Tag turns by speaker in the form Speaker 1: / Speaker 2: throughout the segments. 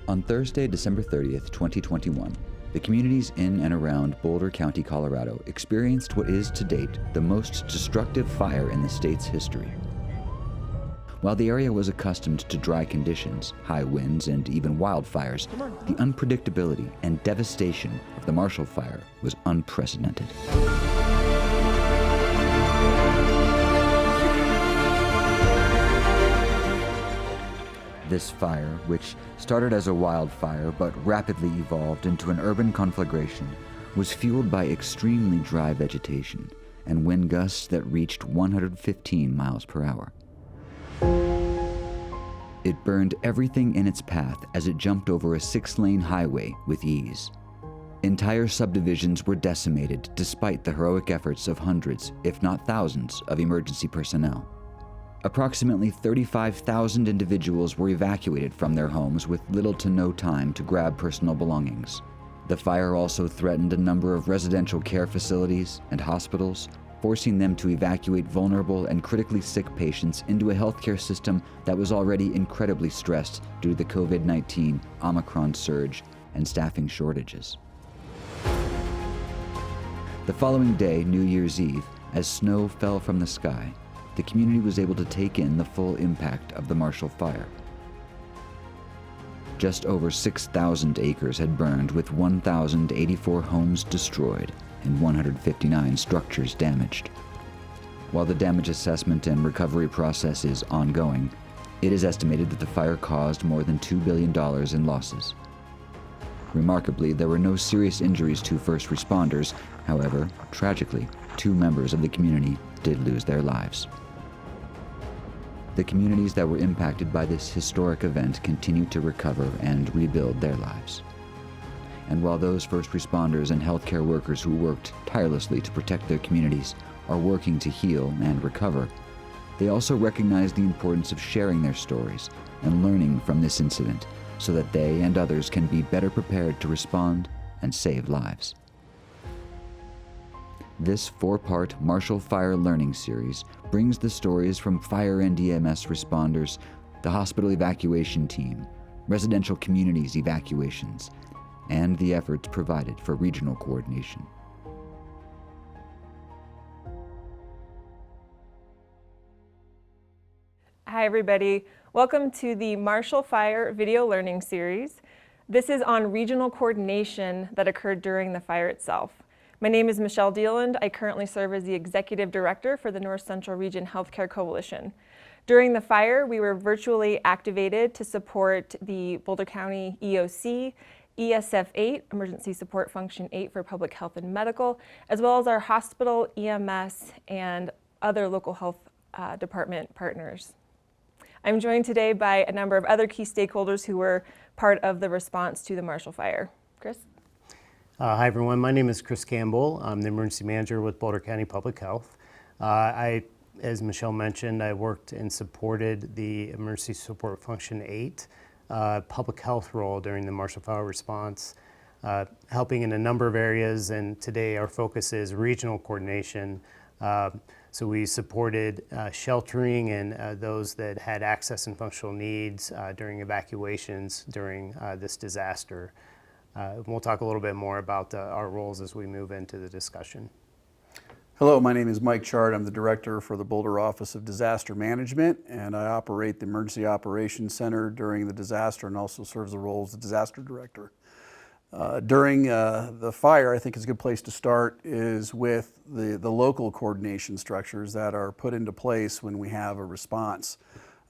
Speaker 1: On Thursday, December 30th, 2021, the communities in and around Boulder County, Colorado experienced what is to date the most destructive fire in the state's history. While the area was accustomed to dry conditions, high winds, and even wildfires, the unpredictability and devastation of the Marshall Fire was unprecedented. This fire, which started as a wildfire but rapidly evolved into an urban conflagration, was fueled by extremely dry vegetation and wind gusts that reached 115 miles per hour. It burned everything in its path as it jumped over a 6-lane highway with ease. Entire subdivisions were decimated despite the heroic efforts of hundreds, if not thousands, of emergency personnel. Approximately 35,000 individuals were evacuated from their homes with little to no time to grab personal belongings. The fire also threatened a number of residential care facilities and hospitals, forcing them to evacuate vulnerable and critically sick patients into a healthcare system that was already incredibly stressed due to the COVID-19 Omicron surge and staffing shortages. The following day, New Year's Eve, as snow fell from the sky, the community was able to take in the full impact of the Marshall Fire. Just over 6,000 acres had burned, with 1,084 homes destroyed and 159 structures damaged. While the damage assessment and recovery process is ongoing, it is estimated that the fire caused more than $2 billion in losses. Remarkably, there were no serious injuries to first responders. However, tragically, 2 members of the community did lose their lives. The communities that were impacted by this historic event continue to recover and rebuild their lives. And while those first responders and healthcare workers who worked tirelessly to protect their communities are working to heal and recover, they also recognize the importance of sharing their stories and learning from this incident so that they and others can be better prepared to respond and save lives. This 4-part Marshall Fire Learning Series brings the stories from fire and EMS responders, the hospital evacuation team, residential communities evacuations, and the efforts provided for regional coordination.
Speaker 2: Hi everybody, welcome to the Marshall Fire Video Learning Series. This is on regional coordination that occurred during the fire itself. My name is Michelle Dealand. I currently serve as the Executive Director for the North Central Region Healthcare Coalition. During the fire, we were virtually activated to support the Boulder County EOC, ESF 8, Emergency Support Function 8 for Public Health and Medical, as well as our hospital, EMS, and other local health department partners. I'm joined today by a number of other key stakeholders who were part of the response to the Marshall Fire. Chris?
Speaker 3: Hi everyone, my name is Chris Campbell. I'm the Emergency Manager with Boulder County Public Health. As Michelle mentioned, I worked and supported the Emergency Support Function 8 public health role during the Marshall Fire response, helping in a number of areas, and today our focus is regional coordination. So we supported sheltering and those that had access and functional needs during evacuations during this disaster. We'll talk a little bit more about our roles as we move into the discussion.
Speaker 4: Hello, my name is Mike Chard. I'm the Director for the Boulder Office of Disaster Management, and I operate the Emergency Operations Center during the disaster and also serve the role as the Disaster Director. During the fire, I think is a good place to start is with the local coordination structures that are put into place when we have a response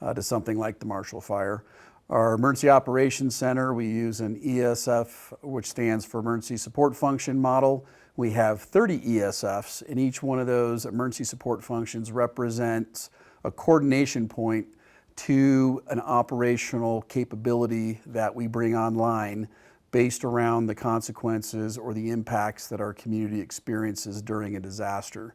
Speaker 4: to something like the Marshall Fire. Our Emergency Operations Center, we use an ESF, which stands for Emergency Support Function model. We have 30 ESFs, and each one of those emergency support functions represents a coordination point to an operational capability that we bring online based around the consequences or the impacts that our community experiences during a disaster.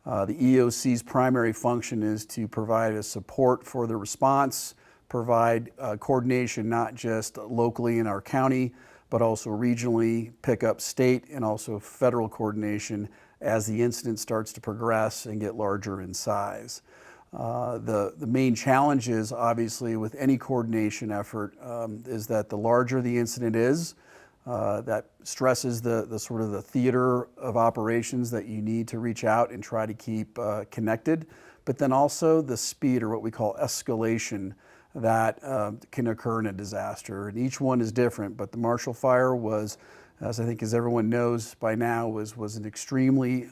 Speaker 4: The EOC's primary function is to provide a support for the response, provide coordination not just locally in our county, but also regionally, pick up state and also federal coordination as the incident starts to progress and get larger in size. The main challenges, obviously, with any coordination effort is that the larger the incident is, that stresses the sort of the theater of operations that you need to reach out and try to keep connected, but then also the speed, or what we call escalation, that can occur in a disaster. And each one is different, but the Marshall Fire was, as I think as everyone knows by now, was an extremely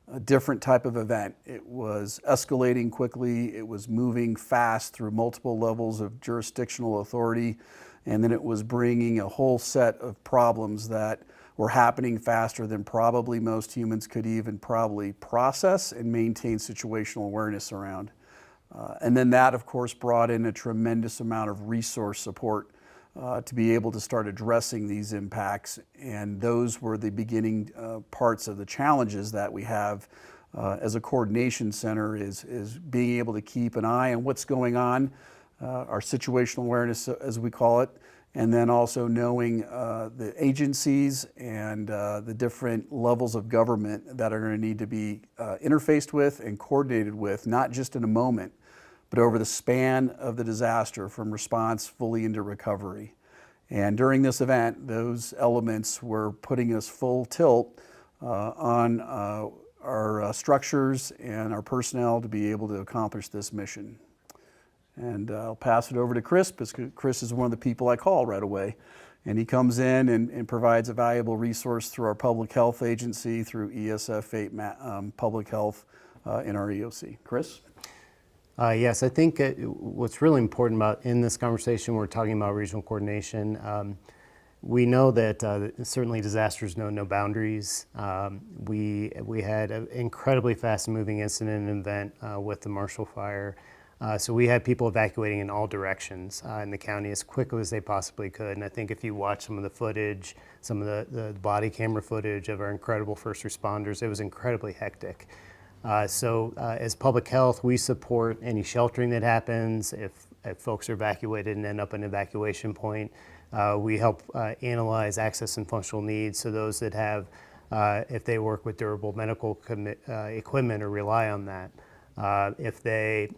Speaker 4: a different type of event. It was escalating quickly, it was moving fast through multiple levels of jurisdictional authority, and then it was bringing a whole set of problems that were happening faster than probably most humans could even probably process and maintain situational awareness around. And then that, of course, brought in a tremendous amount of resource support to be able to start addressing these impacts. And those were the beginning parts of the challenges that we have as a coordination center, is being able to keep an eye on what's going on, our situational awareness, as we call it, and then also knowing the agencies and the different levels of government that are going to need to be interfaced with and coordinated with, not just in a moment, but over the span of the disaster, from response fully into recovery. And during this event, those elements were putting us full tilt on our structures and our personnel to be able to accomplish this mission. And I'll pass it over to Chris, because Chris is one of the people I call right away. And he comes in and provides a valuable resource through our public health agency, through ESF 8 Public Health in our EOC. Chris?
Speaker 3: Yes, I think what's really important about in this conversation, we're talking about regional coordination. We know that certainly disasters know no boundaries. We had an incredibly fast-moving incident and event with the Marshall Fire. So we had people evacuating in all directions in the county as quickly as they possibly could. And I think if you watch some of the footage, some of the body camera footage of our incredible first responders, it was incredibly hectic. So as public health, we support any sheltering that happens. If folks are evacuated and end up in an evacuation point, we help analyze access and functional needs. So those that have, if they work with durable medical equipment or rely on that. If they,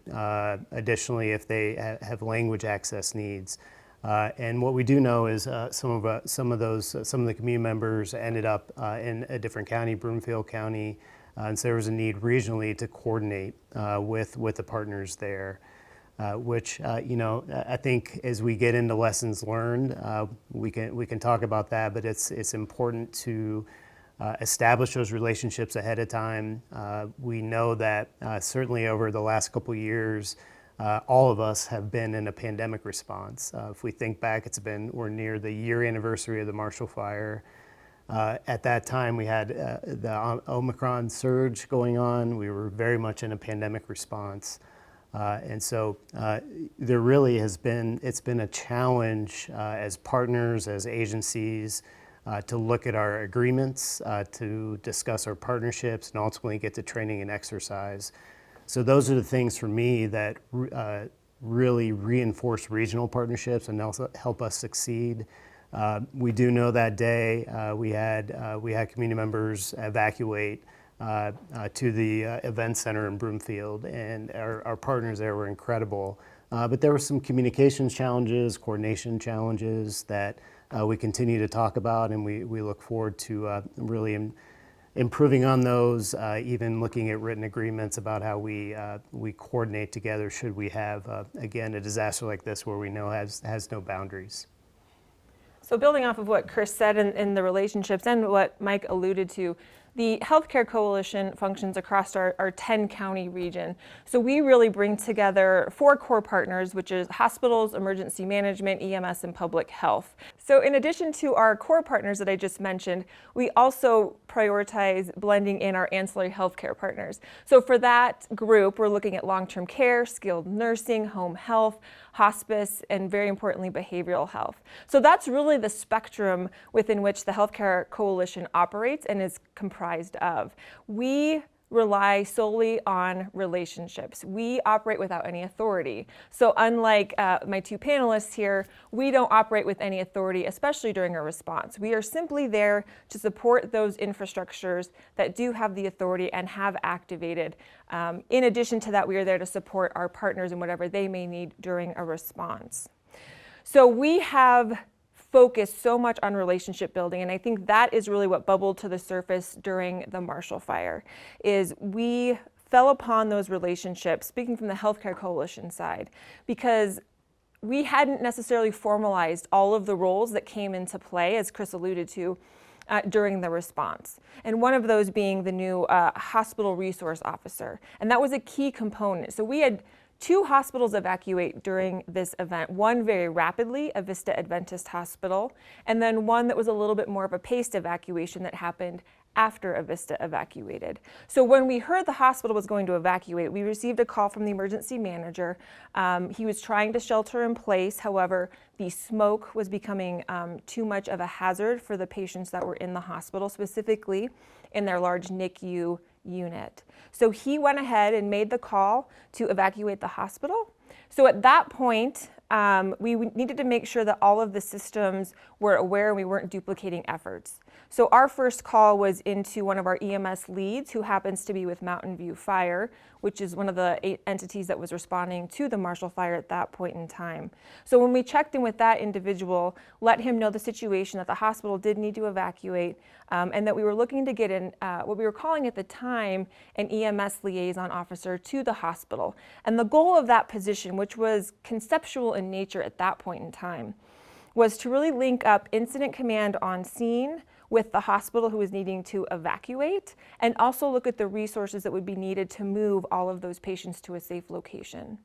Speaker 3: additionally, if they have language access needs. And what we do know is some of the community members ended up in a different county, Broomfield County, and so there was a need regionally to coordinate with the partners there, which I think as we get into lessons learned, we can talk about that. But it's important to establish those relationships ahead of time. We know that certainly over the last couple of years, all of us have been in a pandemic response. If we think back, we're near the year anniversary of the Marshall Fire. At that time, we had the Omicron surge going on. We were very much in a pandemic response. And so there really it's been a challenge as partners, as agencies, to look at our agreements, to discuss our partnerships, and ultimately get to training and exercise. So those are the things for me that really reinforce regional partnerships and also help us succeed. We do know that day we had community members evacuate to the event center in Broomfield, and our partners there were incredible. But there were some communications challenges, coordination challenges that we continue to talk about, and we look forward to really improving on those, even looking at written agreements about how we coordinate together should we have, again, a disaster like this where we know has no boundaries.
Speaker 2: So building off of what Chris said in the relationships and what Mike alluded to, the Healthcare Coalition functions across our 10-county region. So we really bring together 4 core partners, which is hospitals, emergency management, EMS, and public health. So in addition to our core partners that I just mentioned, we also prioritize blending in our ancillary healthcare partners. So for that group, we're looking at long-term care, skilled nursing, home health, hospice, and very importantly, behavioral health. So that's really the spectrum within which the Healthcare Coalition operates and is comprised of. We rely solely on relationships. We operate without any authority. So unlike my two panelists here, we don't operate with any authority, especially during a response. We are simply there to support those infrastructures that do have the authority and have activated. In addition to that, we are there to support our partners in whatever they may need during a response. So we have focused so much on relationship building, and I think that is really what bubbled to the surface during the Marshall Fire, is we fell upon those relationships, speaking from the Healthcare Coalition side, because we hadn't necessarily formalized all of the roles that came into play, as Chris alluded to, during the response. And one of those being the new hospital resource officer. And that was a key component. So we had 2 hospitals evacuate during this event, one very rapidly, a Vista Adventist hospital, and then one that was a little bit more of a paced evacuation that happened after a Vista evacuated. So when we heard the hospital was going to evacuate, we received a call from the emergency manager. He was trying to shelter in place. However, the smoke was becoming too much of a hazard for the patients that were in the hospital, specifically in their large NICU unit. So he went ahead and made the call to evacuate the hospital. So at that point, we needed to make sure that all of the systems were aware and we weren't duplicating efforts. So our first call was into one of our EMS leads, who happens to be with Mountain View Fire, which is one of the 8 entities that was responding to the Marshall Fire at that point in time. So when we checked in with that individual, let him know the situation, that the hospital did need to evacuate, and that we were looking to get in what we were calling at the time an EMS liaison officer to the hospital. And the goal of that position, which was conceptual in nature at that point in time, was to really link up incident command on scene with the hospital who was needing to evacuate, and also look at the resources that would be needed to move all of those patients to a safe location.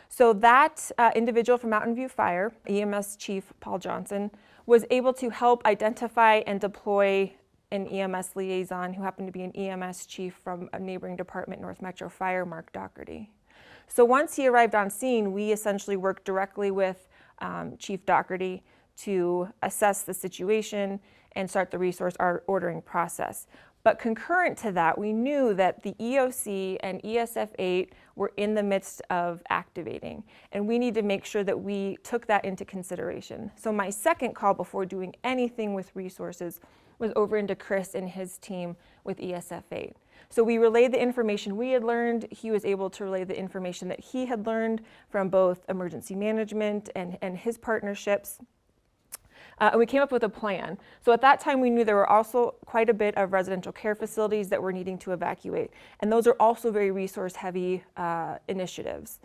Speaker 2: So that individual from Mountain View Fire, EMS Chief Paul Johnson, was able to help identify and deploy an EMS liaison who happened to be an EMS chief from a neighboring department, North Metro Fire, Mark Doherty. So once he arrived on scene, we essentially worked directly with Chief Doherty to assess the situation and start the resource ordering process. But concurrent to that, we knew that the EOC and ESF-8 were in the midst of activating, and we need to make sure that we took that into consideration. So my second call before doing anything with resources was over into Chris and his team with ESF-8. So we relayed the information we had learned. He was able to relay the information that he had learned from both emergency management and his partnerships. And we came up with a plan. So at that time, we knew there were also quite a bit of residential care facilities that were needing to evacuate. And those are also very resource-heavy initiatives.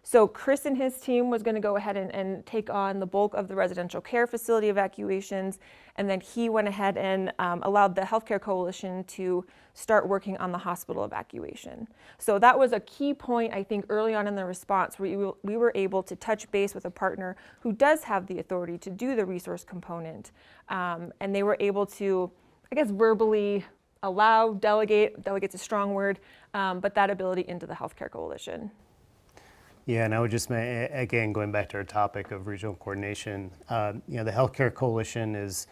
Speaker 2: So Chris and his team was going to go ahead and take on the bulk of the residential care facility evacuations. And then he went ahead and allowed the Healthcare Coalition to start working on the hospital evacuation. So that was a key point, I think, early on in the response, where we were able to touch base with a partner who does have the authority to do the resource component. And they were able to, I guess, verbally allow, delegate's a strong word, but that ability into the Healthcare Coalition.
Speaker 3: Yeah, and I would just, again, going back to our topic of regional coordination, the Healthcare Coalition is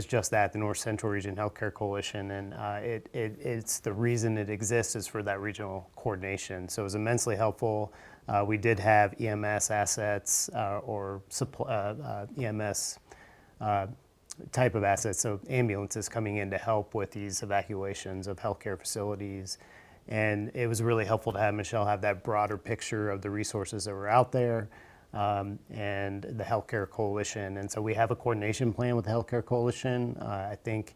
Speaker 3: just that, the North Central Region Healthcare Coalition, and it's the reason it exists is for that regional coordination. So it was immensely helpful. We did have EMS assets or EMS type of assets, so ambulances coming in to help with these evacuations of healthcare facilities. And it was really helpful to have Michelle have that broader picture of the resources that were out there and the Healthcare Coalition. And so we have a coordination plan with the Healthcare Coalition. I think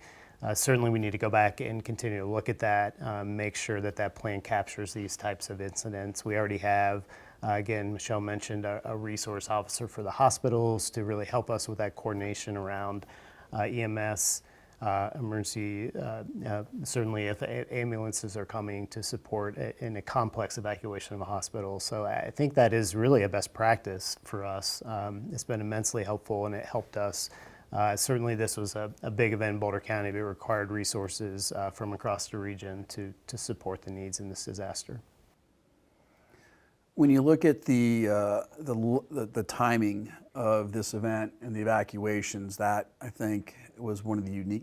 Speaker 3: certainly we need to go back and continue to look at that, make sure that that plan captures these types of incidents. We already have, again, Michelle mentioned a resource officer for the hospitals to really help us with that coordination around EMS. Emergency, certainly if ambulances are coming to support in a complex evacuation of a hospital. So I think that is really a best practice for us. It's been immensely helpful and it helped us. Certainly this was a big event in Boulder County, but it required resources from across the region to support the needs in this disaster.
Speaker 4: When you look at the timing of this event and the evacuations, that I think was one of the unique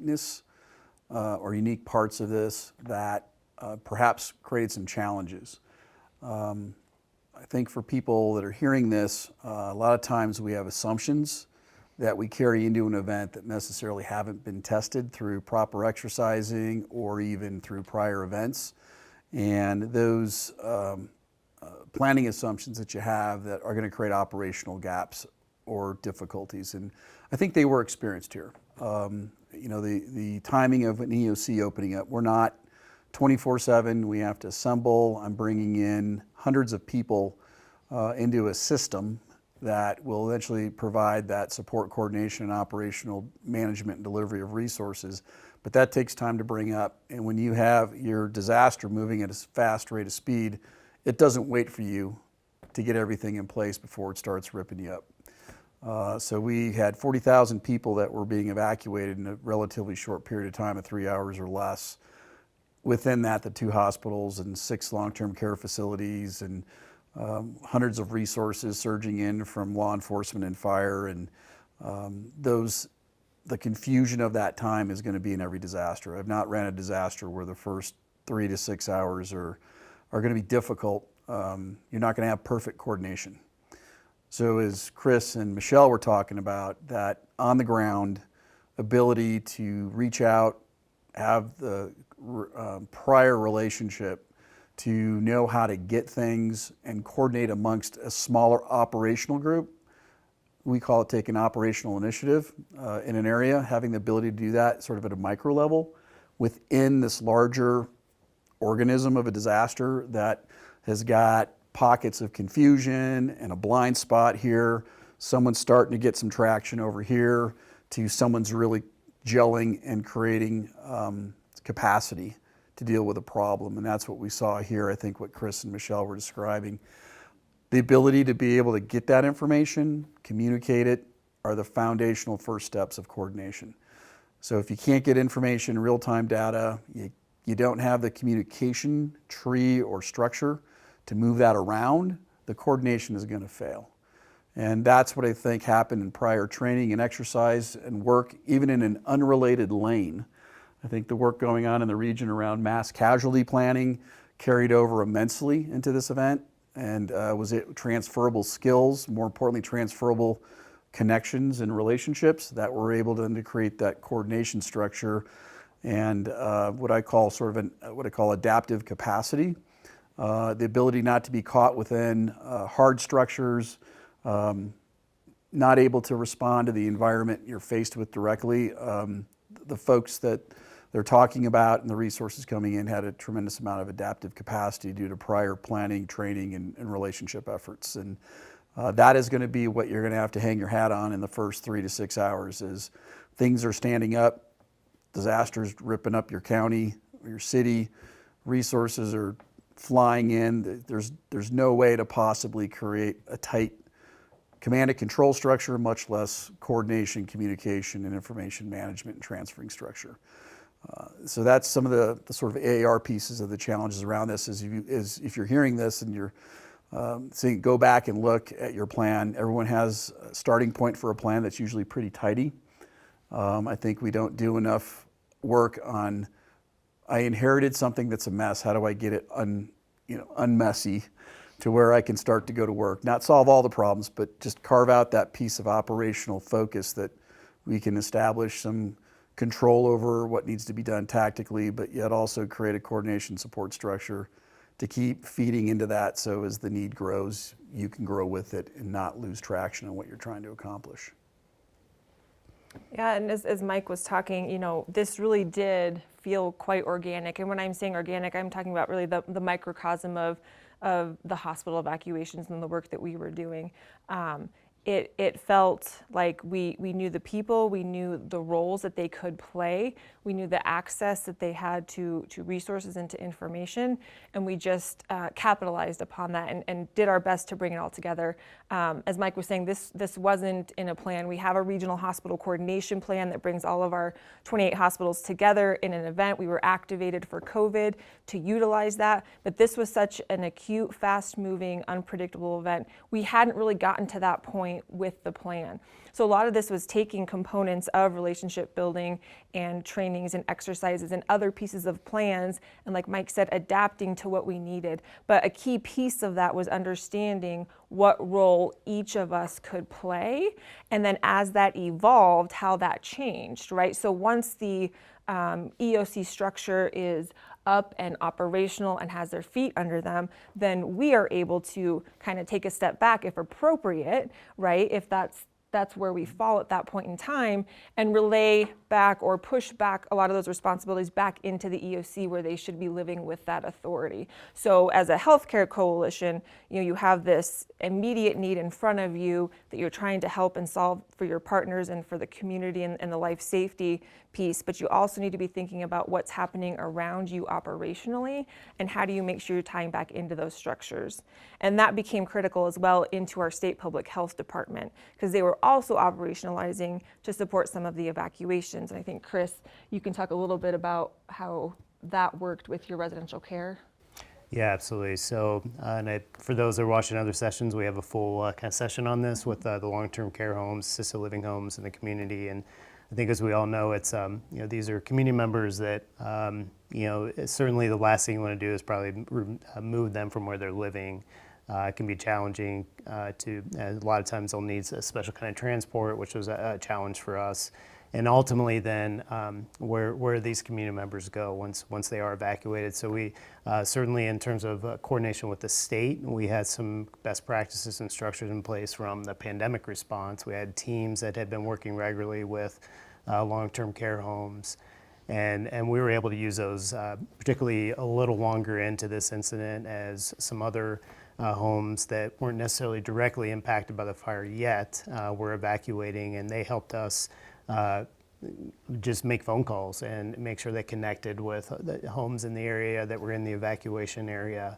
Speaker 4: parts of this, that perhaps created some challenges. I think for people that are hearing this, a lot of times we have assumptions that we carry into an event that necessarily haven't been tested through proper exercising or even through prior events. And those planning assumptions that you have that are going to create operational gaps or difficulties. And I think they were experienced here. You know, the timing of an EOC opening up, we're not 24/7, we have to assemble. I'm bringing in hundreds of people into a system that will eventually provide that support, coordination, and operational management and delivery of resources. But that takes time to bring up. And when you have your disaster moving at a fast rate of speed, it doesn't wait for you to get everything in place before it starts ripping you up. So we had 40,000 people that were being evacuated in a relatively short period of time of 3 hours or less. Within that, the 2 hospitals and 6 long-term care facilities and hundreds of resources surging in from law enforcement and fire. And the confusion of that time is going to be in every disaster. I've not ran a disaster where the first 3 to 6 hours are going to be difficult. You're not going to have perfect coordination. So as Chris and Michelle were talking about, that on the ground ability to reach out, have the prior relationship to know how to get things and coordinate amongst a smaller operational group. We call it taking operational initiative in an area, having the ability to do that sort of at a micro level within this larger organism of a disaster that has got pockets of confusion and a blind spot here, someone's starting to get some traction over here, to someone's really gelling and creating capacity to deal with a problem. And that's what we saw here, I think what Chris and Michelle were describing. The ability to be able to get that information, communicate it, are the foundational first steps of coordination. So if you can't get information, real-time data, you don't have the communication tree or structure to move that around, the coordination is going to fail. And that's what I think happened in prior training and exercise and work, even in an unrelated lane. I think the work going on in the region around mass casualty planning carried over immensely into this event, and was it transferable skills, more importantly transferable connections and relationships that were able to create that coordination structure and what I call sort of what I call adaptive capacity, the ability not to be caught within hard structures, not able to respond to the environment you're faced with directly. The folks that they're talking about and the resources coming in had a tremendous amount of adaptive capacity due to prior planning, training, and relationship efforts. And that is going to be what you're going to have to hang your hat on in the first 3 to 6 hours as things are standing up, disasters ripping up your county or your city, resources are flying in. There's no way to possibly create a tight command and control structure, much less coordination, communication, and information management and transferring structure. So that's some of the sort of AAR pieces of the challenges around this. Is if you're hearing this and you're saying go back and look at your plan, everyone has a starting point for a plan that's usually pretty tidy. I think we don't do enough work on, I inherited something that's a mess, how do I get it unmessy to where I can start to go to work? Not solve all the problems, but just carve out that piece of operational focus that we can establish some control over what needs to be done tactically, but yet also create a coordination support structure to keep feeding into that so as the need grows, you can grow with it and not lose traction on what you're trying to accomplish.
Speaker 2: Yeah, and as Mike was talking, this really did feel quite organic. And when I'm saying organic, I'm talking about really the microcosm of the hospital evacuations and the work that we were doing. It felt like we knew the people, we knew the roles that they could play, we knew the access that they had to resources and to information, and we just capitalized upon that and did our best to bring it all together. As Mike was saying, this wasn't in a plan. We have a regional hospital coordination plan that brings all of our 28 hospitals together in an event. We were activated for COVID to utilize that, but this was such an acute, fast-moving, unpredictable event. We hadn't really gotten to that point point with the plan. So a lot of this was taking components of relationship building and trainings and exercises and other pieces of plans, and like Mike said, adapting to what we needed. But a key piece of that was understanding what role each of us could play, and then as that evolved, how that changed, right? So once the EOC structure is up and operational and has their feet under them, then we are able to kind of take a step back if appropriate, right? If that's where we fall at that point in time, and relay back or push back a lot of those responsibilities back into the EOC where they should be living with that authority. So as a healthcare coalition, you have this immediate need in front of you that you're trying to help and solve for your partners and for the community and the life safety piece, but you also need to be thinking about what's happening around you operationally and how do you make sure you're tying back into those structures. And that became critical as well into our state public health department, because they were also operationalizing to support some of the evacuations. And I think, Chris, you can talk a little bit about how that worked with your residential care.
Speaker 3: Yeah, absolutely. So, for those that are watching other sessions, we have a full kind of session on this with the long-term care homes, assisted living homes in the community. And I think, as we all know, it's these are community members that certainly the last thing you want to do is probably move them from where they're living. It can be challenging a lot of times they'll need a special kind of transport, which was a challenge for us. And ultimately then where these community members go once they are evacuated. So we certainly, in terms of coordination with the state, we had some best practices and structures in place from the pandemic response. We had teams that had been working regularly with long-term care homes. And we were able to use those, particularly a little longer into this incident, as some other homes that weren't necessarily directly impacted by the fire yet were evacuating, and they helped us just make phone calls and make sure they connected with the homes in the area that were in the evacuation area,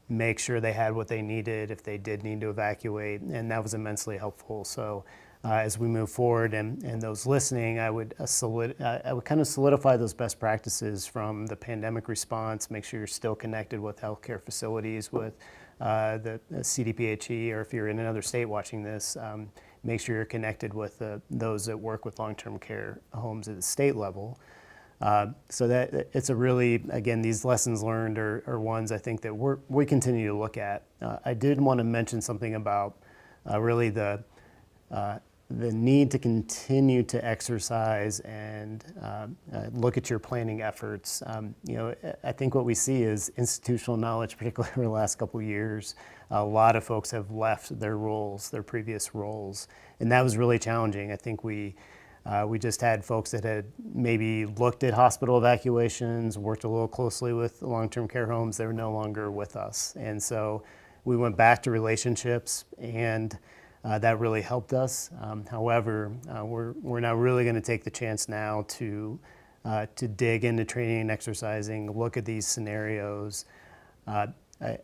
Speaker 3: make sure they had what they needed if they did need to evacuate, and that was immensely helpful. So as we move forward, and those listening, I would kind of solidify those best practices from the pandemic response, make sure you're still connected with healthcare facilities, with the CDPHE, or if you're in another state watching this, make sure you're connected with those that work with long-term care homes at the state level. So that it's a really, again, these lessons learned are ones I think that we continue to look at. I did want to mention something about really the need to continue to exercise and look at your planning efforts. I think what we see is institutional knowledge, particularly over the last couple of years. A lot of folks have left their roles, their previous roles, and that was really challenging. I think we just had folks that had maybe looked at hospital evacuations, worked a little closely with long-term care homes. They were no longer with us, and so we went back to relationships, and that really helped us. However, we're now really going to take the chance now to dig into training and exercising, look at these scenarios.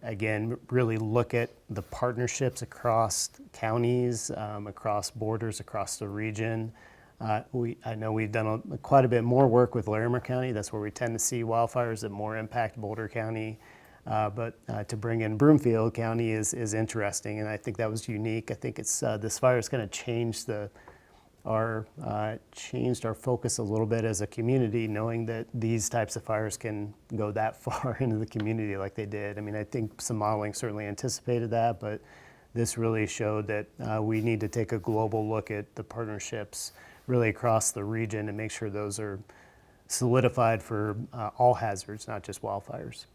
Speaker 3: Again, really look at the partnerships across counties, across borders, across the region. I know we've done quite a bit more work with Larimer County. That's where we tend to see wildfires that more impact Boulder County. But to bring in Broomfield County is interesting, and I think that was unique. I think it's this fire is going to change changed our focus a little bit as a community, knowing that these types of fires can go that far into the community like they did. I mean, I think some modeling certainly anticipated that, but this really showed that we need to take a global look at the partnerships really across the region and make sure those are solidified for all hazards, not just wildfires.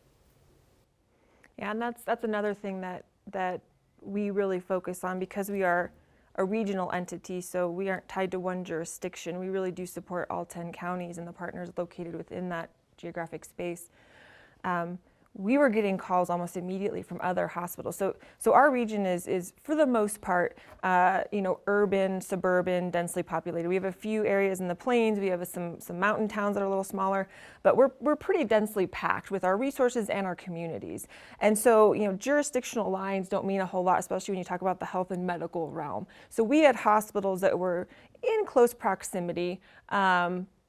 Speaker 2: Yeah, and that's another thing that we really focus on, because we are a regional entity, so we aren't tied to one jurisdiction. We really do support all 10 counties and the partners located within that geographic space. We were getting calls almost immediately from other hospitals. So our region is for the most part, urban, suburban, densely populated. We have a few areas in the plains. We have some mountain towns that are a little smaller, but we're pretty densely packed with our resources and our communities. And so, jurisdictional lines don't mean a whole lot, especially when you talk about the health and medical realm. So we had hospitals that were in close proximity,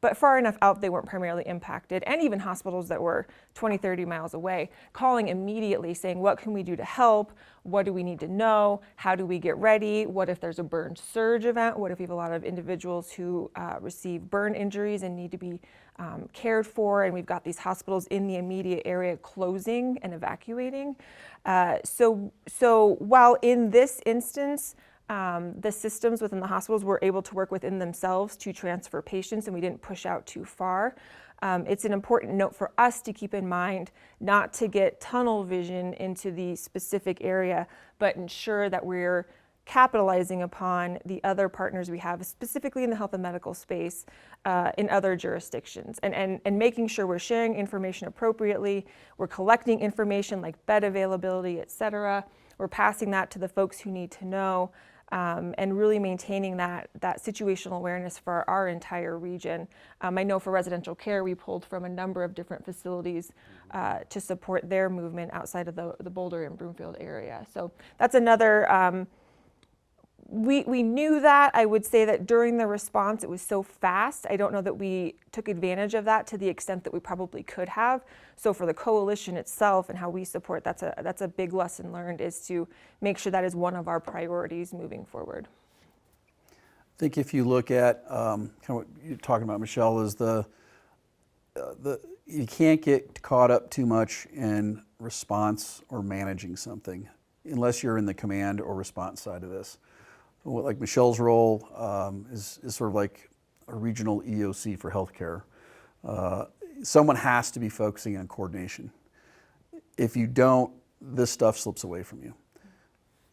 Speaker 2: but far enough out they weren't primarily impacted, and even hospitals that were 20, 30 miles away, calling immediately saying, what can we do to help? What do we need to know? How do we get ready? What if there's a burn surge event? What if we have a lot of individuals who receive burn injuries and need to be cared for, and we've got these hospitals in the immediate area closing and evacuating? So while in this instance, the systems within the hospitals were able to work within themselves to transfer patients, and we didn't push out too far. It's an important note for us to keep in mind not to get tunnel vision into the specific area, but ensure that we're capitalizing upon the other partners we have, specifically in the health and medical space, in other jurisdictions, and making sure we're sharing information appropriately, we're collecting information like bed availability, et cetera. We're passing that to the folks who need to know, and really maintaining that situational awareness for our entire region. I know for residential care, we pulled from a number of different facilities to support their movement outside of the Boulder and Broomfield area. So that's another, we knew that. I would say that during the response, it was so fast. I don't know that we took advantage of that to the extent that we probably could have. So for the coalition itself and how we support, that's a big lesson learned, is to make sure that is one of our priorities moving forward.
Speaker 4: I think if you look at kind of what you're talking about, Michelle, is you can't get caught up too much in response or managing something unless you're in the command or response side of this. Like Michelle's role is sort of like a regional EOC for healthcare. Someone has to be focusing on coordination. If you don't, this stuff slips away from you.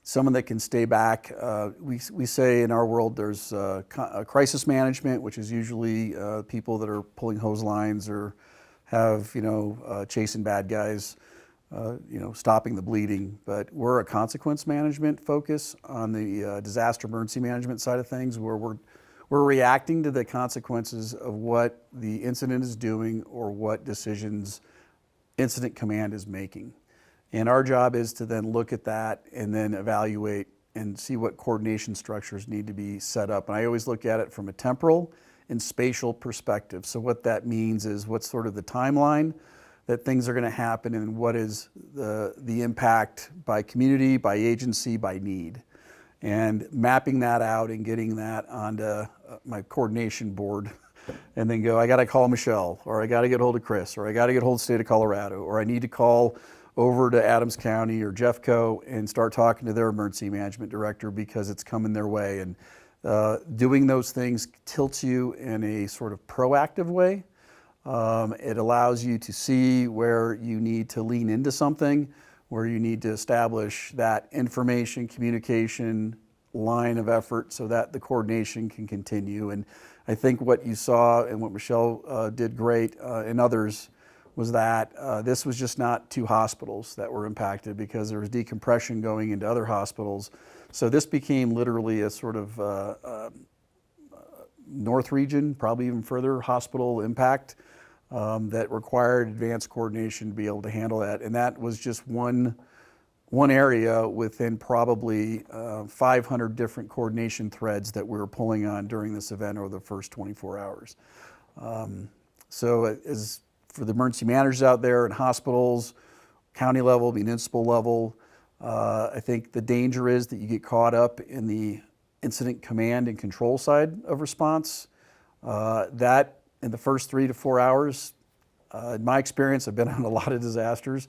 Speaker 4: Someone that can stay back, we say in our world there's crisis management, which is usually people that are pulling hose lines or have, chasing bad guys, stopping the bleeding. But we're a consequence management focus on the disaster emergency management side of things, where we're reacting to the consequences of what the incident is doing or what decisions incident command is making. And our job is to then look at that and then evaluate and see what coordination structures need to be set up. And I always look at it from a temporal and spatial perspective. So what that means is what's sort of the timeline that things are going to happen, and what is the impact by community, by agency, by need. And mapping that out and getting that onto my coordination board, and then go, I got to call Michelle, or I got to get hold of Chris, or I got to get hold of the state of Colorado, or I need to call over to Adams County or Jeffco and start talking to their emergency management director because it's coming their way. And doing those things tilts you in a sort of proactive way. It allows you to see where you need to lean into something, where you need to establish that information, communication line of effort so that the coordination can continue. And I think what you saw and what Michelle did great and others was that this was just not two hospitals that were impacted, because there was decompression going into other hospitals. So this became literally a sort of north region, probably even further hospital impact that required advanced coordination to be able to handle that. And that was just one area within probably 500 different coordination threads that we were pulling on during this event over the first 24 hours. So as for the emergency managers out there in hospitals, county level, municipal level, I think the danger is that you get caught up in the incident command and control side of response. That in the first 3 to 4 hours, in my experience, I've been on a lot of disasters.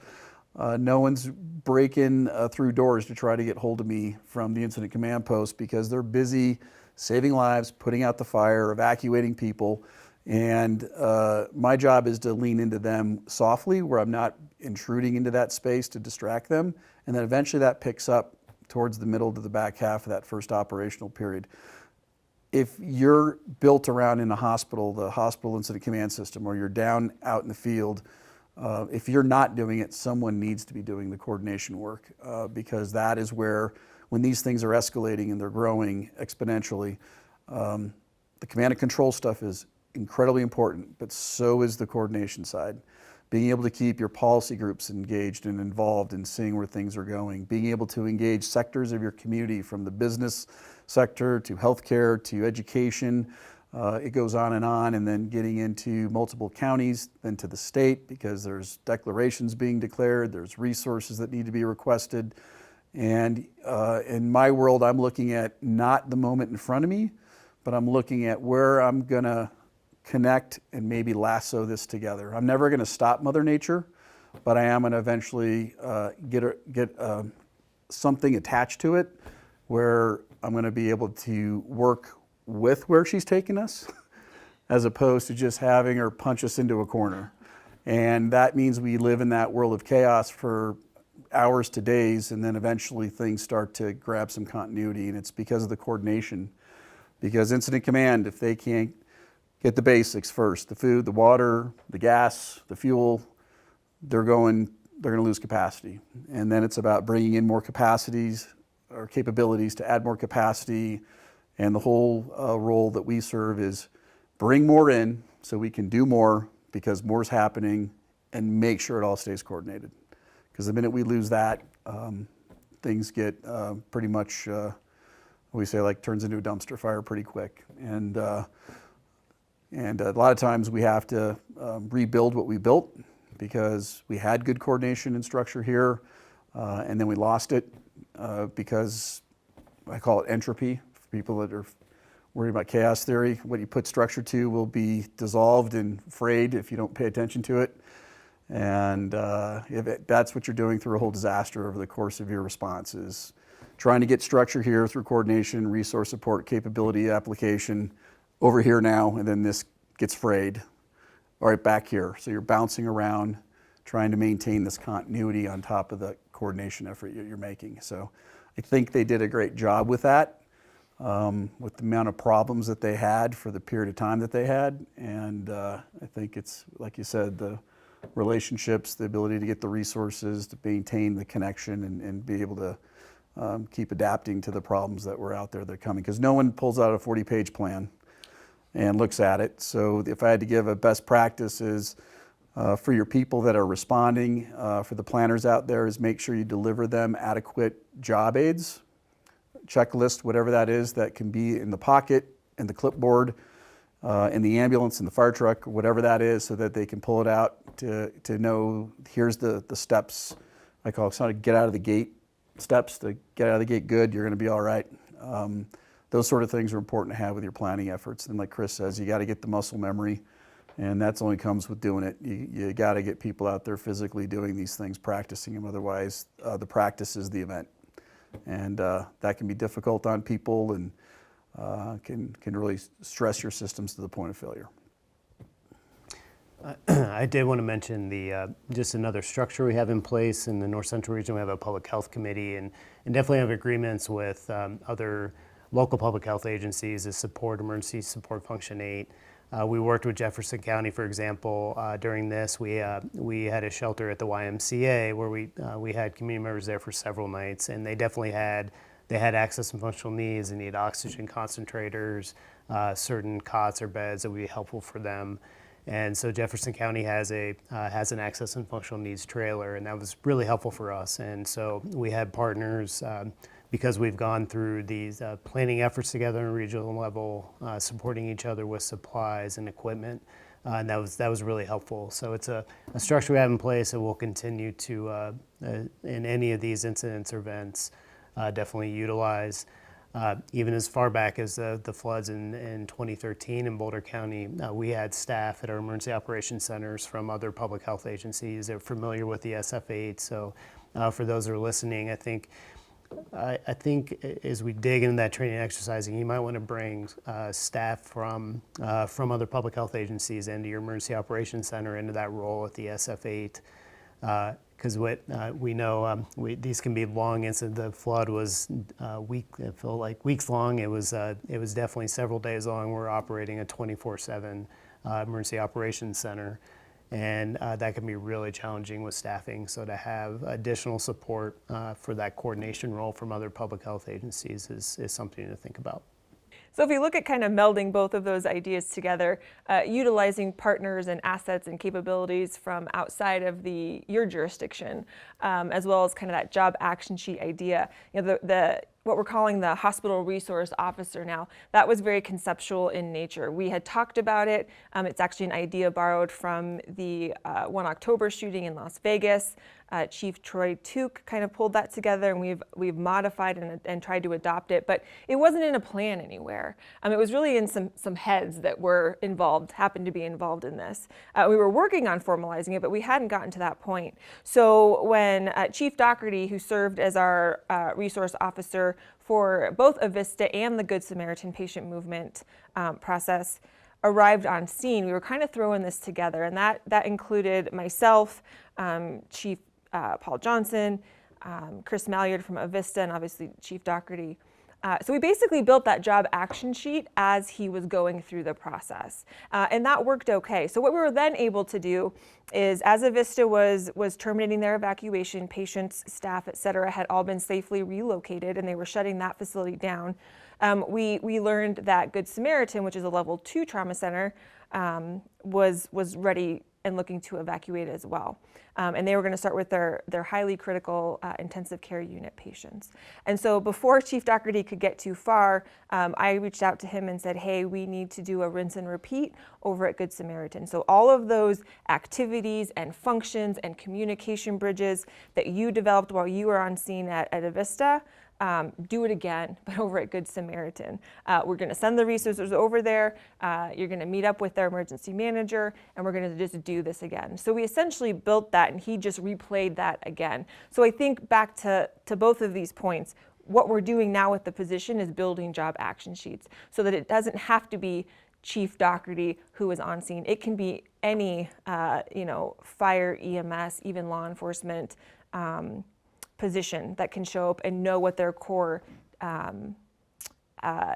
Speaker 4: No one's breaking through doors to try to get hold of me from the incident command post, because they're busy saving lives, putting out the fire, evacuating people. And my job is to lean into them softly, where I'm not intruding into that space to distract them. And then eventually that picks up towards the middle to the back half of that first operational period. If you're built around in a hospital, the hospital incident command system, or you're down out in the field, if you're not doing it, someone needs to be doing the coordination work, because that is where, when these things are escalating and they're growing exponentially, the command and control stuff is incredibly important, but so is the coordination side. Being able to keep your policy groups engaged and involved in seeing where things are going, being able to engage sectors of your community, from the business sector to healthcare to education, it goes on, and then getting into multiple counties, then to the state, because there's declarations being declared, there's resources that need to be requested. And in my world, I'm looking at not the moment in front of me, but I'm looking at where I'm gonna connect and maybe lasso this together. I'm never gonna stop Mother Nature, but I am gonna eventually get something attached to it where I'm gonna be able to work with where she's taking us, as opposed to just having her punch us into a corner. And that means we live in that world of chaos for hours to days, and then eventually things start to grab some continuity, and it's because of the coordination. Because incident command, if they can't get the basics first, the food, the water, the gas, the fuel, they're going to lose capacity. And then it's about bringing in more capacities or capabilities to add more capacity. And the whole role that we serve is bring more in so we can do more, because more's happening, and make sure it all stays coordinated. Because the minute we lose that, things get pretty much, we say, like, turns into a dumpster fire pretty quick. And a lot of times we have to rebuild what we built, because we had good coordination and structure here, and then we lost it because I call it entropy. For people that are worried about chaos theory, what you put structure to will be dissolved and frayed if you don't pay attention to it. And that's what you're doing through a whole disaster over the course of your response, is trying to get structure here through coordination, resource support, capability application over here now, and then this gets frayed. All right, back here. So you're bouncing around, trying to maintain this continuity on top of the coordination effort you're making. So I think they did a great job with that, with the amount of problems that they had for the period of time that they had. And I think it's, like you said, the relationships, the ability to get the resources, to maintain the connection, and be able to keep adapting to the problems that were out there that are coming. Because no one pulls out a 40-page plan and looks at it. So if I had to give a best practice, is for your people that are responding, for the planners out there, is make sure you deliver them adequate job aids, checklist, whatever that is, that can be in the pocket, in the clipboard, in the ambulance, in the fire truck, whatever that is, so that they can pull it out to know, here's the steps. I call it, it's not a get out of the gate steps, to get out of the gate good, you're gonna be all right. Those sort of things are important to have with your planning efforts. And like Chris says, you got to get the muscle memory, and that's only comes with doing it. You got to get people out there physically doing these things, practicing them. Otherwise, the practice is the event, and that can be difficult on people, and can really stress your systems to the point of failure.
Speaker 3: I did want to mention the just another structure we have in place in the North Central region. We have a public health committee, and definitely have agreements with other local public health agencies to support Emergency Support Function 8. We worked with Jefferson County, for example, during this. We had a shelter at the YMCA where we had community members there for several nights, and they definitely had access and functional needs. They need oxygen concentrators, certain cots or beds that would be helpful for them. And so Jefferson County has an access and functional needs trailer, and that was really helpful for us. And so we had partners, because we've gone through these planning efforts together on a regional level, supporting each other with supplies and equipment, and that was really helpful. So it's a structure we have in place that we'll continue to, in any of these incidents or events, definitely utilize. Even as far back as the floods in 2013 in Boulder County, we had staff at our emergency operations centers from other public health agencies. They're familiar with the SF8. So for those who are listening, I think as we dig into that training and exercising, you might want to bring staff from other public health agencies into your emergency operations center, into that role at the SF8. Because what we know, these can be long incidents. The flood was it felt like weeks long. It was definitely several days long. We're operating a 24/7 emergency operations center, and that can be really challenging with staffing. So to have additional support for that coordination role from other public health agencies is something to think about.
Speaker 2: So if you look at kind of melding both of those ideas together, utilizing partners and assets and capabilities from outside of your jurisdiction, as well as kind of that job action sheet idea, the what we're calling the hospital resource officer now. That was very conceptual in nature. We had talked about it. It's actually an idea borrowed from the 1 October shooting in Las Vegas. Chief Troy Tuke kind of pulled that together, and we've modified and tried to adopt it, but it wasn't in a plan anywhere. It was really in some heads that were involved, happened to be involved in this. We were working on formalizing it, but we hadn't gotten to that point. So when Chief Doherty, who served as our resource officer for both Avista and the Good Samaritan patient movement process, arrived on scene, we were kind of throwing this together, and that included myself, Chief Paul Johnson, Chris Malyard from Avista, and obviously Chief Doherty. So we basically built that job action sheet as he was going through the process, and that worked okay. So what we were then able to do is, as Avista was terminating their evacuation, patients, staff, et cetera, had all been safely relocated, and they were shutting that facility down. We learned that Good Samaritan, which is a level 2 trauma center, was ready and looking to evacuate as well. And they were going to start with their highly critical intensive care unit patients. And so before Chief Doherty could get too far, I reached out to him and said, hey, we need to do a rinse and repeat over at Good Samaritan. So all of those activities and functions and communication bridges that you developed while you were on scene at Avista, do it again, but over at Good Samaritan. We're going to send the resources over there. You're going to meet up with their emergency manager, and we're going to just do this again. So we essentially built that, and he just replayed that again. So I think back to both of these points, what we're doing now with the position is building job action sheets so that it doesn't have to be Chief Doherty who is on scene. It can be any, fire, EMS, even law enforcement, position that can show up and know what their core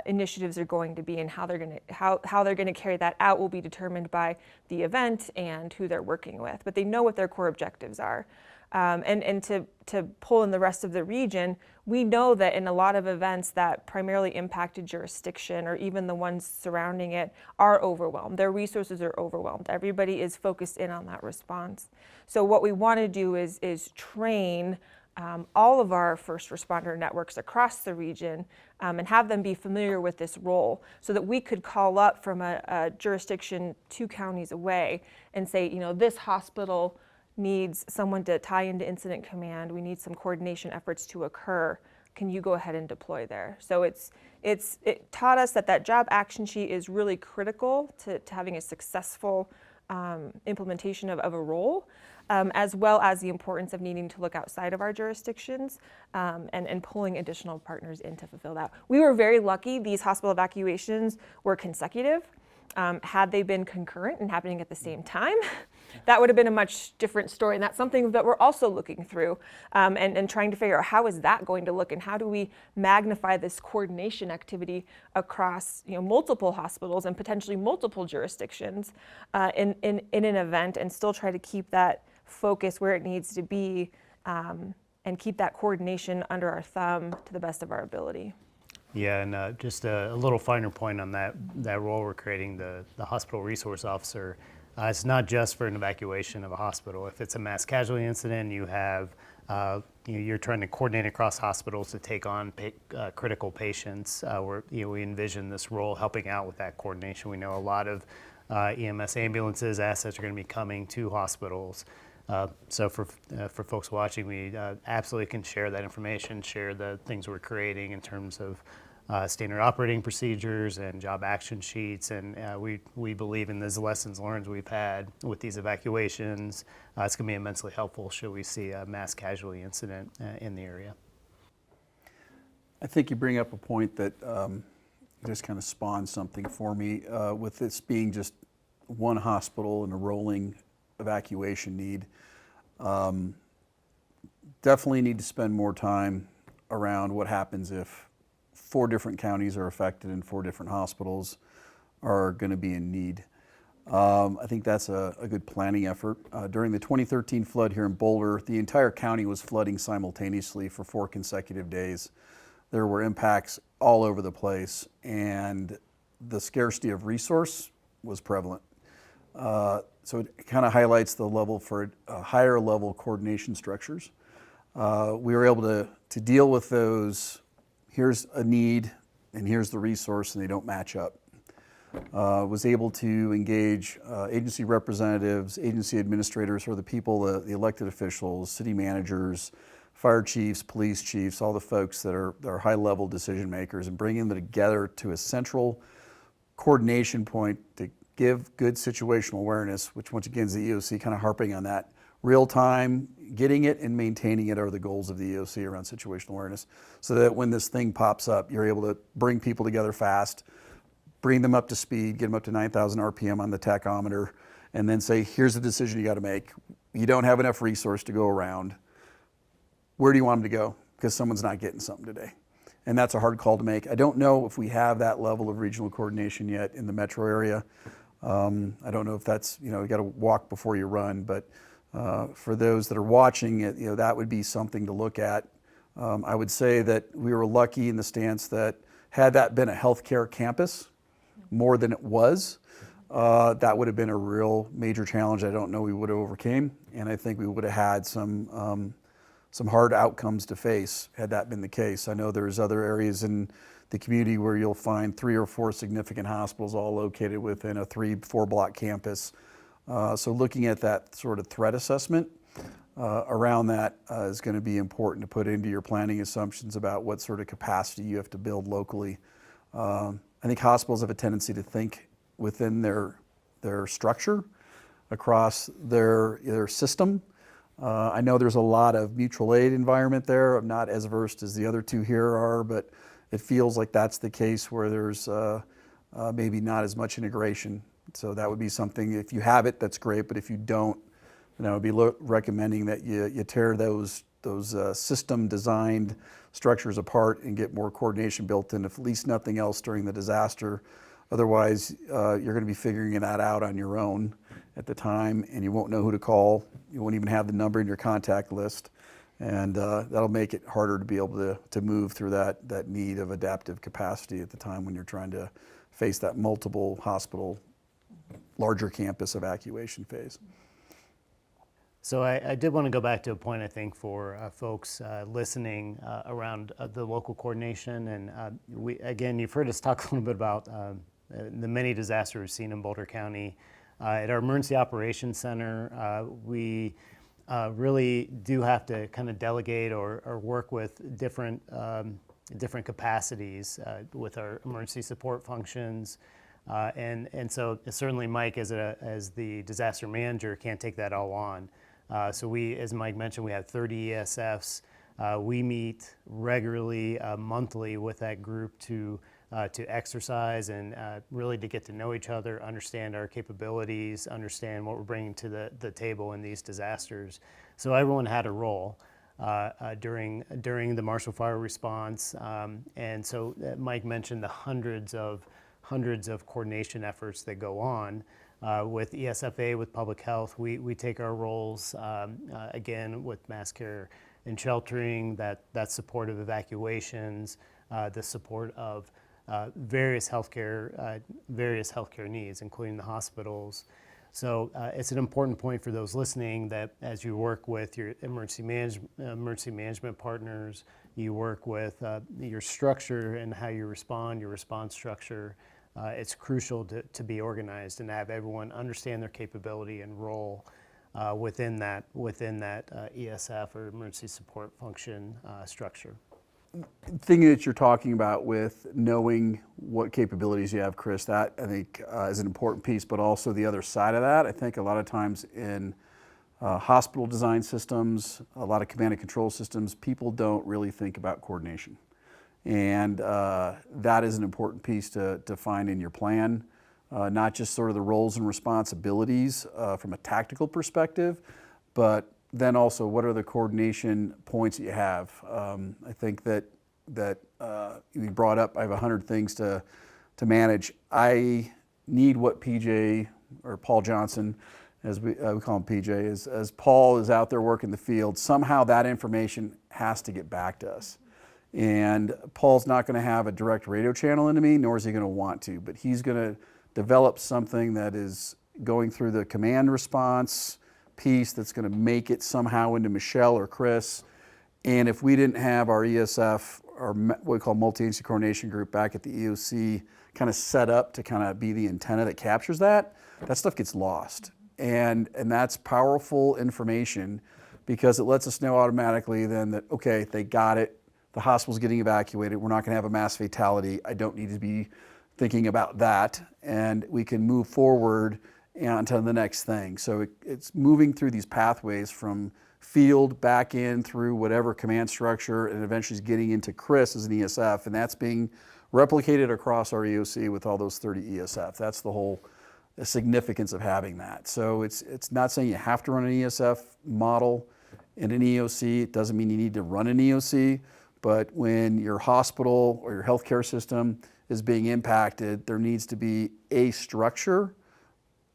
Speaker 2: initiatives are going to be, and how they're going to carry that out will be determined by the event and who they're working with. But they know what their core objectives are. And to pull in the rest of the region, we know that in a lot of events that primarily impacted jurisdiction, or even the ones surrounding it, are overwhelmed. Their resources are overwhelmed. Everybody is focused in on that response. So what we want to do is train all of our first responder networks across the region, and have them be familiar with this role, so that we could call up from a jurisdiction 2 counties away and say, this hospital needs someone to tie into incident command. We need some coordination efforts to occur. Can you go ahead and deploy there? So it taught us that job action sheet is really critical to having a successful implementation of a role, as well as the importance of needing to look outside of our jurisdictions and pulling additional partners in to fulfill that. We were very lucky. These hospital evacuations were consecutive. Had they been concurrent and happening at the same time, that would have been a much different story. And that's something that we're also looking through and trying to figure out, how is that going to look, and how do we magnify this coordination activity across multiple hospitals and potentially multiple jurisdictions in an event, and still try to keep that focus where it needs to be, and keep that coordination under our thumb to the best of our ability.
Speaker 3: Yeah, and just a little finer point on that role we're creating, the hospital resource officer. It's not just for an evacuation of a hospital. If it's a mass casualty incident, you have you're trying to coordinate across hospitals to take on critical patients. We envision this role helping out with that coordination. We know a lot of EMS ambulances, assets are going to be coming to hospitals. So for folks watching, we absolutely can share that information, share the things we're creating in terms of standard operating procedures and job action sheets, and we believe in those lessons learned we've had with these evacuations. It's going to be immensely helpful should we see a mass casualty incident in the area.
Speaker 4: I think you bring up a point that just kind of spawned something for me, with this being just one hospital and a rolling evacuation need. Definitely need to spend more time around what happens if 4 different counties are affected and 4 different hospitals are going to be in need. I think that's a good planning effort. During the 2013 flood here in Boulder, the entire county was flooding simultaneously for 4 consecutive days. There were impacts all over the place, and the scarcity of resource was prevalent. So it kind of highlights the level for higher level coordination structures. We were able to deal with those here's a need and here's the resource, and they don't match up. Was able to engage agency representatives, agency administrators, or the people, the elected officials, city managers, fire chiefs, police chiefs, all the folks that are high-level decision makers, and bringing them together to a central coordination point to give good situational awareness, which once again is the EOC kind of harping on that. Real time, getting it and maintaining it are the goals of the EOC around situational awareness, so that when this thing pops up, you're able to bring people together fast, bring them up to speed, get them up to 9,000 RPM on the tachometer, and then say, here's the decision you got to make. You don't have enough resource to go around. Where do you want them to go? Because someone's not getting something today. And that's a hard call to make. I don't know if we have that level of regional coordination yet in the metro area. I don't know if that's, you got to walk before you run, but for those that are watching it, that would be something to look at. I would say that we were lucky in the stance that had that been a healthcare campus more than it was, that would have been a real major challenge I don't know we would have overcame. And I think we would have had some hard outcomes to face had that been the case. I know there's other areas in the community where you'll find 3 or 4 significant hospitals all located within a 3-4 block campus. So looking at that sort of threat assessment around that is going to be important to put into your planning assumptions about what sort of capacity you have to build locally. I think hospitals have a tendency to think within their structure across their system. I know there's a lot of mutual aid environment there. I'm not as versed as the other two here are, but it feels like that's the case where there's maybe not as much integration. So that would be something, if you have it, that's great, but if you don't, then I would be recommending that you tear those system designed structures apart and get more coordination built in, if at least nothing else during the disaster. Otherwise, you're going to be figuring that out on your own at the time, and you won't know who to call. You won't even have the number in your contact list, and that'll make it harder to be able to move through that need of adaptive capacity at the time when you're trying to face that multiple hospital, larger campus evacuation phase.
Speaker 3: So I did want to go back to a point, I think, for folks listening around the local coordination. And again, you've heard us talk a little bit about the many disasters we've seen in Boulder County. At our Emergency Operations Center, we really do have to kind of delegate or work with different capacities with our emergency support functions. And so certainly Mike, as the disaster manager, can't take that all on. So we, as Mike mentioned, we have 30 ESFs. We meet regularly, monthly with that group to exercise and really to get to know each other, understand our capabilities, understand what we're bringing to the table in these disasters. So everyone had a role during the Marshall Fire response. And so Mike mentioned the hundreds of coordination efforts that go on. With ESFA, with public health, we take our roles, again, with mass care and sheltering, that support of evacuations, the support of various healthcare needs, including the hospitals. So it's an important point for those listening that as you work with your emergency management partners, you work with your structure and how you respond, your response structure. It's crucial to be organized and have everyone understand their capability and role within that ESF or emergency support function structure.
Speaker 4: Thing that you're talking about with knowing what capabilities you have, Chris, that I think is an important piece, but also the other side of that, I think a lot of times in hospital design systems, a lot of command and control systems, people don't really think about coordination. And that is an important piece to find in your plan, not just sort of the roles and responsibilities from a tactical perspective, but then also what are the coordination points that you have. I think that you brought up, I have 100 things to manage. I need what PJ, or Paul Johnson, as we call him PJ, as Paul is out there working the field, somehow that information has to get back to us. And Paul's not going to have a direct radio channel into me, nor is he going to want to, but he's going to develop something that is going through the command response piece that's going to make it somehow into Michelle or Chris. And if we didn't have our ESF what we call multi-agency coordination group back at the EOC kind of set up to kind of be the antenna that captures that stuff gets lost. And that's powerful information because it lets us know automatically then that, okay, they got it, the hospital's getting evacuated, we're not gonna have a mass fatality, I don't need to be thinking about that, and we can move forward onto the next thing. So it's moving through these pathways from field back in through whatever command structure, and eventually is getting into CRIS as an ESF, and that's being replicated across our EOC with all those 30 ESF. That's the whole significance of having that. So it's not saying you have to run an ESF model in an EOC. It doesn't mean you need to run an EOC, but when your hospital or your healthcare system is being impacted, there needs to be a structure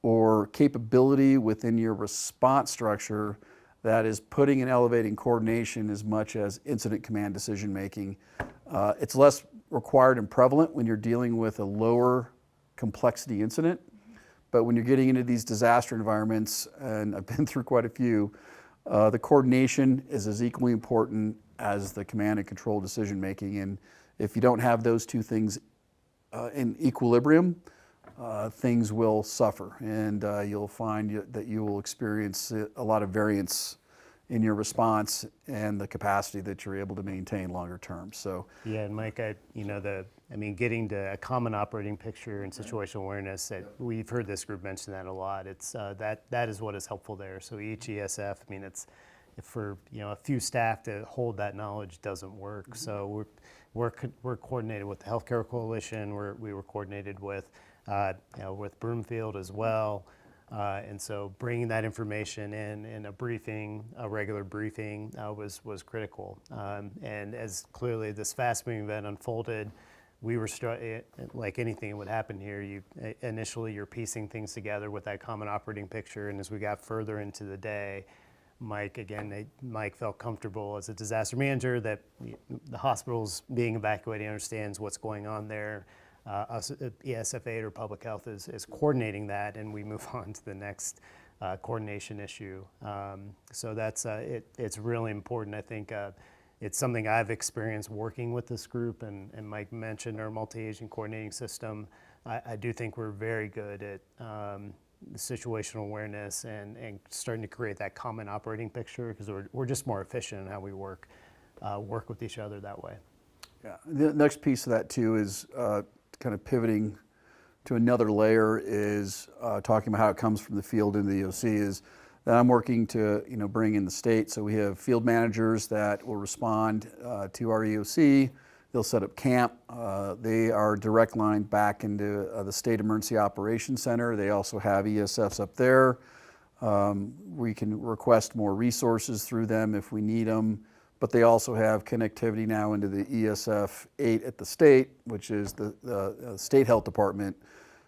Speaker 4: or capability within your response structure that is putting and elevating coordination as much as incident command decision making. It's less required and prevalent when you're dealing with a lower complexity incident, but when you're getting into these disaster environments, and I've been through quite a few, the coordination is as equally important as the command and control decision making. And if you don't have those two things in equilibrium, things will suffer, and you'll find that you will experience a lot of variance in your response and the capacity that you're able to maintain longer term. So
Speaker 3: yeah, and Mike, getting to a common operating picture and situational awareness, we've heard this group mention that a lot. It's that is what is helpful there. So each ESF, it's for a few staff to hold that knowledge doesn't work. Mm-hmm. So we're coordinated with the Healthcare Coalition. We were coordinated with Broomfield as well. And so bringing that information in a regular briefing was critical. And as clearly this fast-moving event unfolded, we were like anything that would happen here. Initially you're piecing things together with that common operating picture, and as we got further into the day, Mike felt comfortable as a disaster manager that the hospital's being evacuated, understands what's going on there. Us at ESF8 or Public Health is coordinating that, and we move on to the next coordination issue. So that's it's really important. I think it's something I've experienced working with this group, and Mike mentioned our multi-agent coordinating system. I do think we're very good at situational awareness and starting to create that common operating picture, because we're just more efficient in how we work with each other that way.
Speaker 4: Yeah, the next piece of that too is kind of pivoting to another layer is talking about how it comes from the field into the EOC is that I'm working to bring in the state. So we have field managers that will respond to our EOC. They'll set up camp. They are direct line back into the State Emergency Operations Center. They also have ESFs up there. We can request more resources through them if we need them. But they also have connectivity now into the ESF8 at the state, which is the state health department.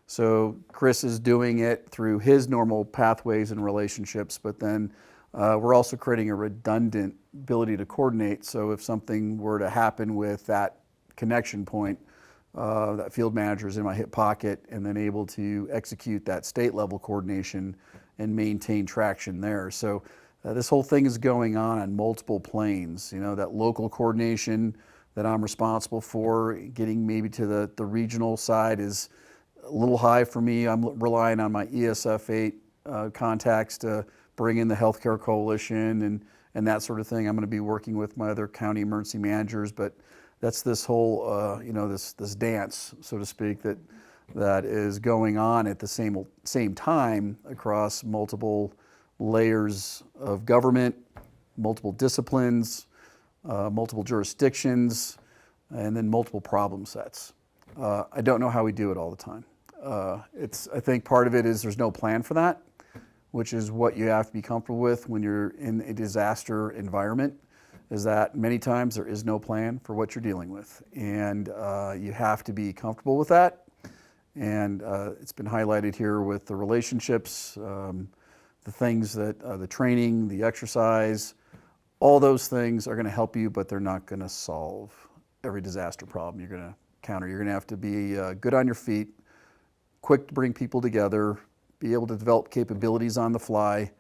Speaker 4: So Chris is doing it through his normal pathways and relationships, but then we're also creating a redundant ability to coordinate. So if something were to happen with that connection point, that field manager is in my hip pocket and then able to execute that state level coordination and maintain traction there. So this whole thing is going on multiple planes. That local coordination that I'm responsible for, getting maybe to the regional side is a little high for me. I'm relying on my ESF8 contacts to bring in the Healthcare Coalition and that sort of thing. I'm going to be working with my other county emergency managers, but that's this whole, this dance, so to speak, that is going on at the same time across multiple layers of government, multiple disciplines, multiple jurisdictions, and then multiple problem sets. I don't know how we do it all the time. I think part of it is there's no plan for that, which is what you have to be comfortable with when you're in a disaster environment, is that many times there is no plan for what you're dealing with. And you have to be comfortable with that. And it's been highlighted here with the relationships, the things that, the training, the exercise, all those things are going to help you, but they're not going to solve every disaster problem you're going to encounter. You're going to have to be good on your feet, quick to bring people together, be able to develop capabilities on the fly,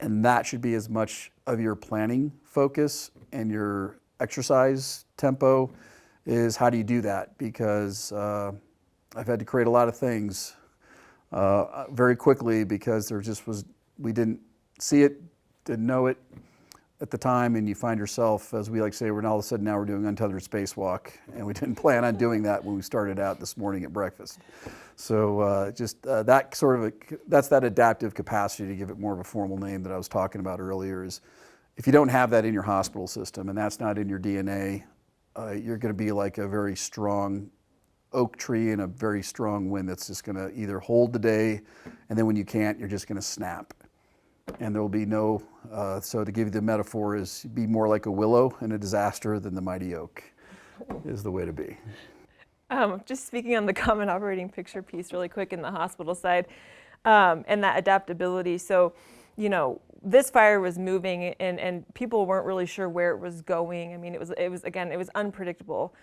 Speaker 4: and that should be as much of your planning focus and your exercise tempo is how do you do that? Because I've had to create a lot of things very quickly because we didn't see it, didn't know it at the time, and you find yourself, as we like to say, we're all of a sudden now we're doing untethered spacewalk, and we didn't plan on doing that when we started out this morning at breakfast. So that's that adaptive capacity, to give it more of a formal name that I was talking about earlier, is if you don't have that in your hospital system and that's not in your DNA, you're going to be like a very strong oak tree in a very strong wind that's just going to either hold the day, and then when you can't, you're just going to snap. And there will be no, so to give you the metaphor, is be more like a willow in a disaster than the mighty oak is the way to be.
Speaker 2: Just speaking on the common operating picture piece really quick in the hospital side, and that adaptability. So, this fire was moving and people weren't really sure where it was going. I mean, it was unpredictable.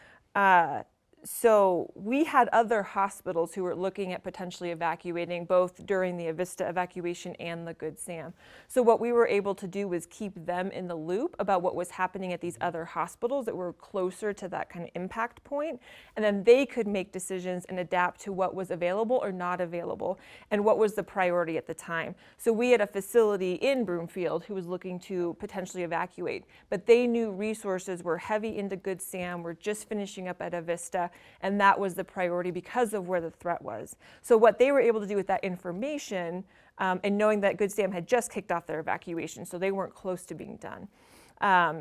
Speaker 2: So we had other hospitals who were looking at potentially evacuating, both during the Avista evacuation and the Good Sam. So what we were able to do was keep them in the loop about what was happening at these other hospitals that were closer to that kind of impact point, and then they could make decisions and adapt to what was available or not available and what was the priority at the time. So we had a facility in Broomfield who was looking to potentially evacuate, but they knew resources were heavy into Good Sam, were just finishing up at Avista, and that was the priority because of where the threat was. So what they were able to do with that information, and knowing that Good Sam had just kicked off their evacuation, so they weren't close to being done,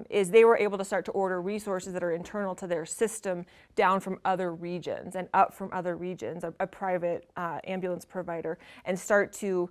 Speaker 2: is they were able to start to order resources that are internal to their system down from other regions and up from other regions, a private ambulance provider, and start to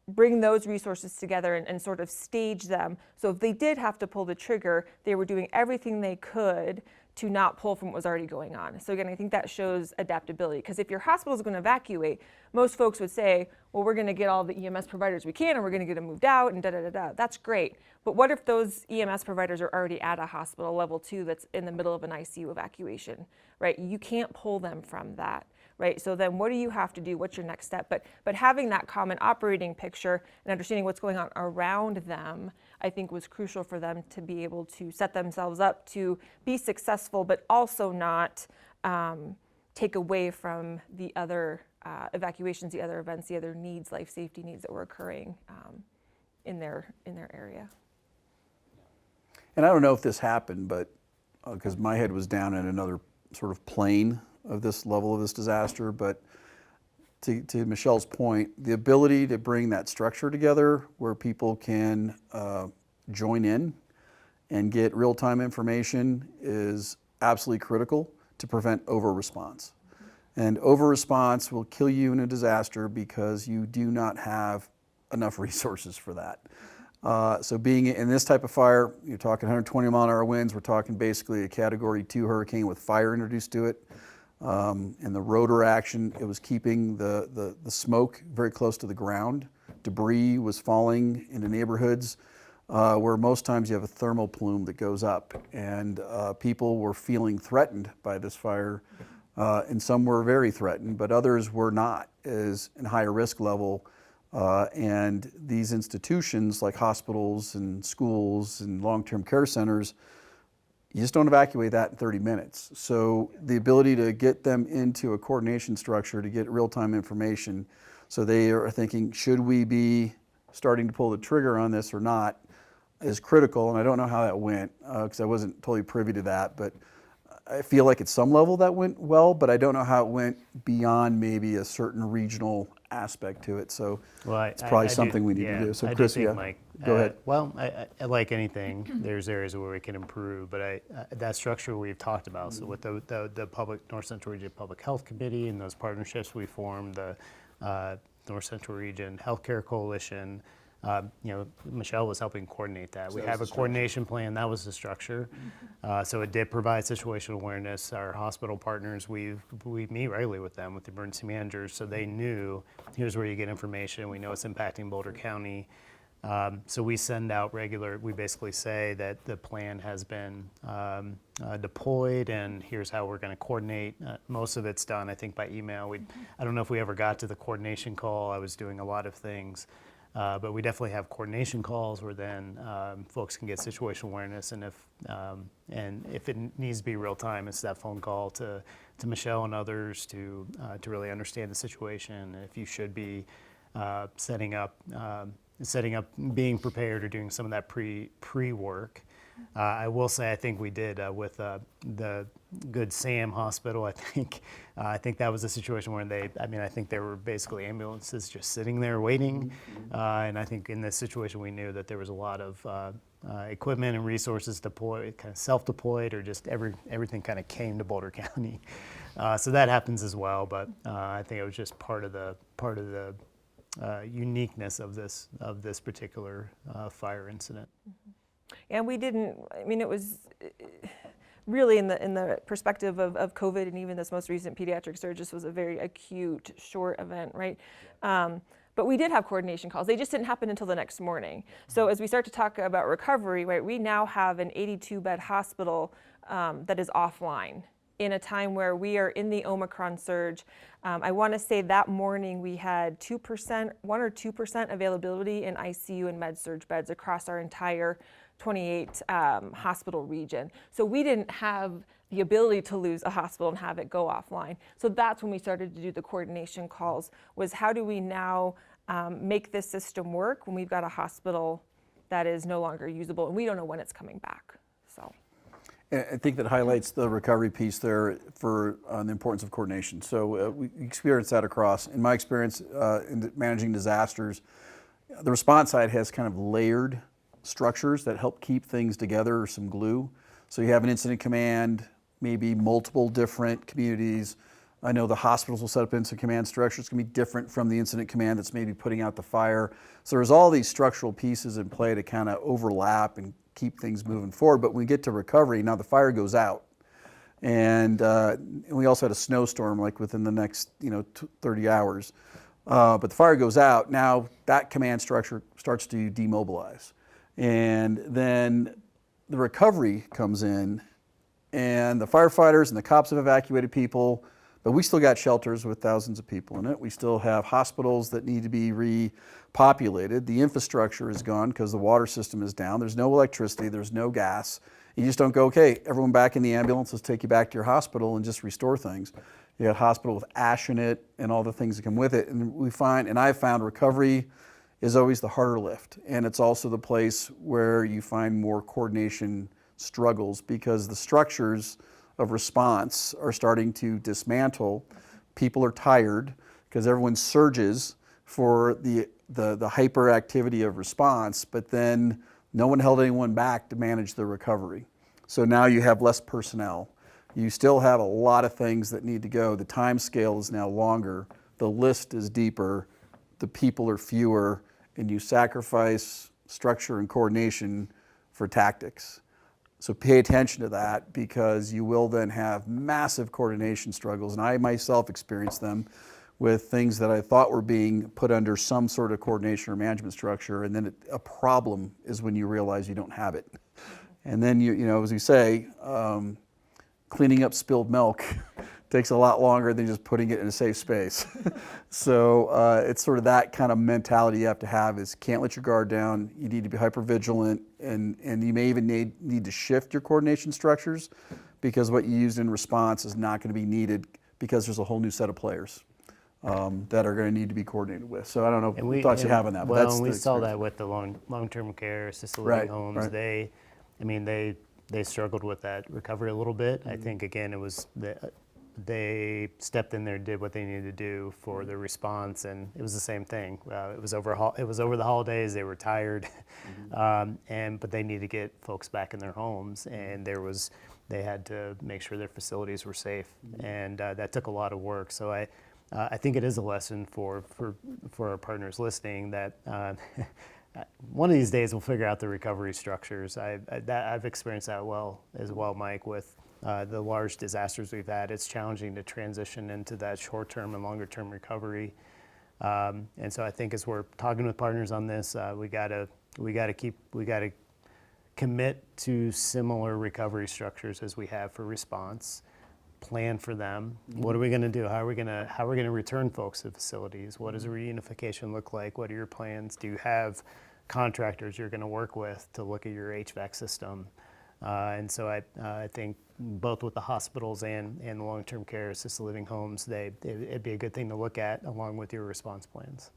Speaker 2: bring those resources together and sort of stage them. So if they did have to pull the trigger, they were doing everything they could to not pull from what was already going on. So again, I think that shows adaptability, because if your hospital is going to evacuate, most folks would say, well, we're going to get all the EMS providers we can and we're going to get them moved out and da-da-da-da. That's great. But what if those EMS providers are already at a hospital level 2 that's in the middle of an ICU evacuation, right? You can't pull them from that, right? So then what do you have to do? What's your next step? But having that common operating picture and understanding what's going on around them, I think was crucial for them to be able to set themselves up to be successful, but also not take away from the other evacuations, the other events, the other needs, life safety needs that were occurring in their area.
Speaker 4: And I don't know if this happened, but because my head was down in another sort of plane of this level of this disaster, but to Michelle's point, the ability to bring that structure together where people can join in and get real-time information is absolutely critical to prevent over-response. And over-response will kill you in a disaster because you do not have enough resources for that. So being in this type of fire, you're talking 120-mile-an-hour winds, we're talking basically a Category 2 hurricane with fire introduced to it. And the rotor action, it was keeping the smoke very close to the ground. Debris was falling into neighborhoods where most times you have a thermal plume that goes up, and people were feeling threatened by this fire, and some were very threatened, but others were not, as in higher risk level. And these institutions like hospitals and schools and long-term care centers, you just don't evacuate that in 30 minutes. So the ability to get them into a coordination structure to get real-time information, so they are thinking, should we be starting to pull the trigger on this or not, is critical. And I don't know how that went because I wasn't totally privy to that, but I feel like at some level that went well, but I don't know how it went beyond maybe a certain regional aspect to it. So it's probably something we need to do. So Chris,
Speaker 3: Mike,
Speaker 4: go ahead.
Speaker 3: Well, I like anything, there's areas where we can improve, but that structure we've talked about. So with the North Central Region Public Health Committee and those partnerships we formed, the North Central Region Healthcare Coalition, Michelle was helping coordinate that. We have a coordination plan. That was the structure. So it did provide situational awareness. Our hospital partners, we meet regularly with them, with the emergency managers, so they knew here's where you get information. We know it's impacting Boulder County. So we send out we basically say that the plan has been deployed and here's how we're going to coordinate. Most of it's done, I think, by email. I don't know if we ever got to the coordination call. I was doing a lot of things. But we definitely have coordination calls where then folks can get situational awareness, and if it needs to be real time, it's that phone call to Michelle and others to really understand the situation, and if you should be setting up, being prepared, or doing some of that pre-work. I will say, I think we did with the Good Sam Hospital. I think that was a situation where I think there were basically ambulances just sitting there waiting, and I think in this situation we knew that there was a lot of equipment and resources deployed, kind of self-deployed, or just everything kind of came to Boulder County. So that happens as well, but I think it was just part of the uniqueness of this particular fire incident.
Speaker 2: And we didn't, it was really in the perspective of COVID, and even this most recent pediatric surge, this was a very acute, short event, right? But we did have coordination calls. They just didn't happen until the next morning. So as we start to talk about recovery, right, we now have an 82-bed hospital that is offline in a time where we are in the Omicron surge. I want to say that morning we had 1 or 2% availability in ICU and med-surg beds across our entire 28 hospital region. So we didn't have the ability to lose a hospital and have it go offline. So that's when we started to do the coordination calls, was how do we now make this system work when we've got a hospital that is no longer usable and we don't know when it's coming back. So
Speaker 4: I think that highlights the recovery piece there for the importance of coordination. So we experience that across. In my experience in managing disasters, the response side has kind of layered structures that help keep things together, or some glue. So you have an incident command, maybe multiple different communities. I know the hospitals will set up incident command structures. It's going to be different from the incident command that's maybe putting out the fire. So there's all these structural pieces in play to kind of overlap and keep things moving forward. But when we get to recovery, now the fire goes out. And we also had a snowstorm like within the next 30 hours. But the fire goes out. Now that command structure starts to demobilize. And then the recovery comes in, and the firefighters and the cops have evacuated people, but we still got shelters with thousands of people in it. We still have hospitals that need to be repopulated. The infrastructure is gone because the water system is down. There's no electricity, there's no gas. You just don't go, okay, everyone back in the ambulance, let's take you back to your hospital and just restore things. You got a hospital with ash in it and all the things that come with it. And I've found recovery is always the harder lift. And it's also the place where you find more coordination struggles, because the structures of response are starting to dismantle. People are tired because everyone surges for the hyperactivity of response, but then no one held anyone back to manage the recovery. So now you have less personnel. You still have a lot of things that need to go. The time scale is now longer. The list is deeper. The people are fewer. And you sacrifice structure and coordination for tactics. So pay attention to that, because you will then have massive coordination struggles. And I myself experienced them with things that I thought were being put under some sort of coordination or management structure. And then a problem is when you realize you don't have it. And then, as you say, cleaning up spilled milk takes a lot longer than just putting it in a safe space. So it's sort of that kind of mentality you have to have, is can't let your guard down. You need to be hyper vigilant, and you may even need to shift your coordination structures, because what you used in response is not going to be needed, because there's a whole new set of players that are going to need to be coordinated with. So I don't know what thoughts you have on that.
Speaker 3: Well, and we saw that with the long-term care, assisted living homes.
Speaker 4: Right.
Speaker 3: They struggled with that recovery a little bit. Mm-hmm. I think, again, it was they stepped in there, did what they needed to do for the response, and it was the same thing. It was over the holidays. They were tired, mm-hmm. But they needed to get folks back in their homes, and they had to make sure their facilities were safe, mm-hmm. and that took a lot of work. So I think it is a lesson for our partners listening that. One of these days we'll figure out the recovery structures. I've experienced that as well, Mike, with the large disasters we've had. It's challenging to transition into that short-term and longer-term recovery. And so I think as we're talking with partners on this, we gotta commit to similar recovery structures as we have for response, plan for them. What are we going to do? How are we going to return folks to facilities? What does a reunification look like? What are your plans? Do you have contractors you're going to work with to look at your HVAC system? And so I think both with the hospitals and the long-term care assisted living homes, it'd be a good thing to look at along with your response plans.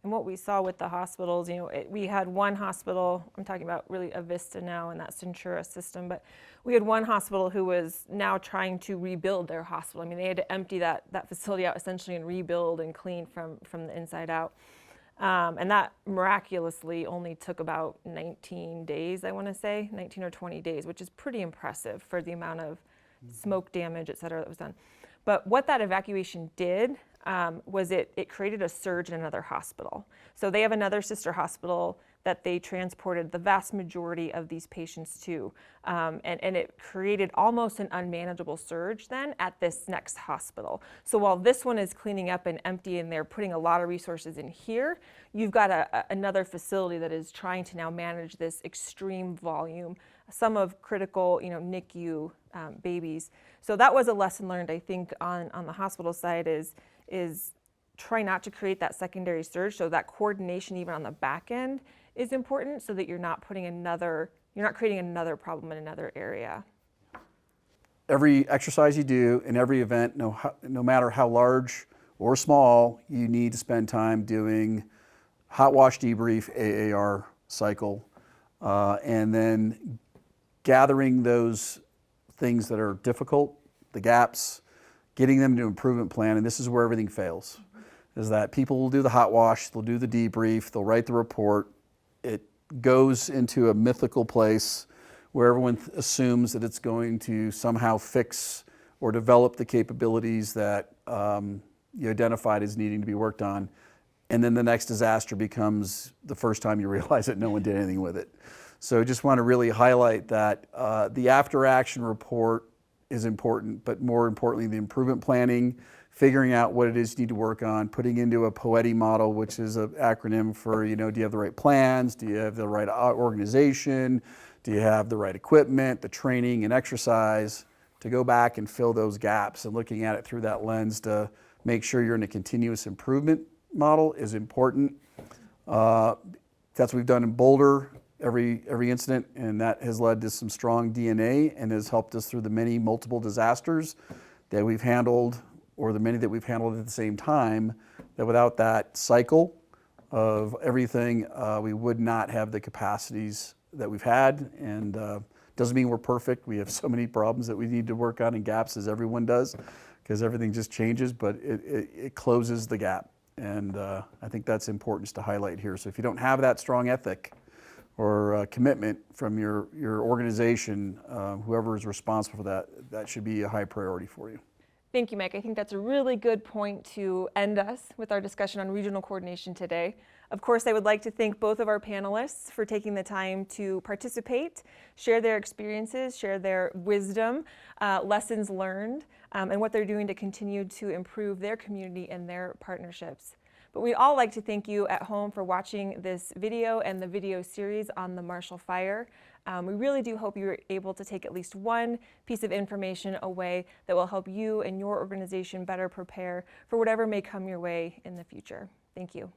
Speaker 2: And what we saw with the hospitals, we had one hospital, I'm talking about really Avista now and that Centura system, but we had one hospital who was now trying to rebuild their hospital. I mean, they had to empty that facility out essentially and rebuild and clean from the inside out. And that miraculously only took about 19 days, I want to say, 19 or 20 days, which is pretty impressive for the amount of smoke damage, et cetera, that was done. But what that evacuation did was it created a surge in another hospital. So they have another sister hospital that they transported the vast majority of these patients to. And it created almost an unmanageable surge then at this next hospital. So while this one is cleaning up and empty and they're putting a lot of resources in here, you've got another facility that is trying to now manage this extreme volume, some of critical, NICU babies. So that was a lesson learned, I think, on the hospital side is try not to create that secondary surge. So that coordination even on the back end is important so that you're not creating another problem in another area.
Speaker 4: Every exercise you do in every event, no matter how large or small, you need to spend time doing hot wash debrief, AAR cycle, and then gathering those things that are difficult, the gaps, getting them to improvement plan, and this is where everything fails, is that people will do the hot wash, they'll do the debrief, they'll write the report. It goes into a mythical place where everyone assumes that it's going to somehow fix or develop the capabilities that you identified as needing to be worked on. And then the next disaster becomes the first time you realize that no one did anything with it. So I just want to really highlight that the after action report is important, but more importantly, the improvement planning, figuring out what it is you need to work on, putting into a POETI model, which is an acronym for, do you have the right plans? Do you have the right organization? Do you have the right equipment, the training and exercise to go back and fill those gaps, and looking at it through that lens to make sure you're in a continuous improvement model is important. That's what we've done in Boulder, every incident, and that has led to some strong DNA and has helped us through the many multiple disasters that we've handled, or the many that we've handled at the same time, that without that cycle of everything, we would not have the capacities that we've had. And doesn't mean we're perfect. We have so many problems that we need to work on and gaps, as everyone does, because everything just changes, but it closes the gap. And I think that's important to highlight here. So if you don't have that strong ethic or commitment from your organization, whoever is responsible for that should be a high priority for you.
Speaker 2: Thank you, Mike. I think that's a really good point to end us with our discussion on regional coordination today. Of course, I would like to thank both of our panelists for taking the time to participate, share their experiences, share their wisdom, lessons learned, and what they're doing to continue to improve their community and their partnerships. But we'd all like to thank you at home for watching this video and the video series on the Marshall Fire. We really do hope you're able to take at least one piece of information away that will help you and your organization better prepare for whatever may come your way in the future. Thank you.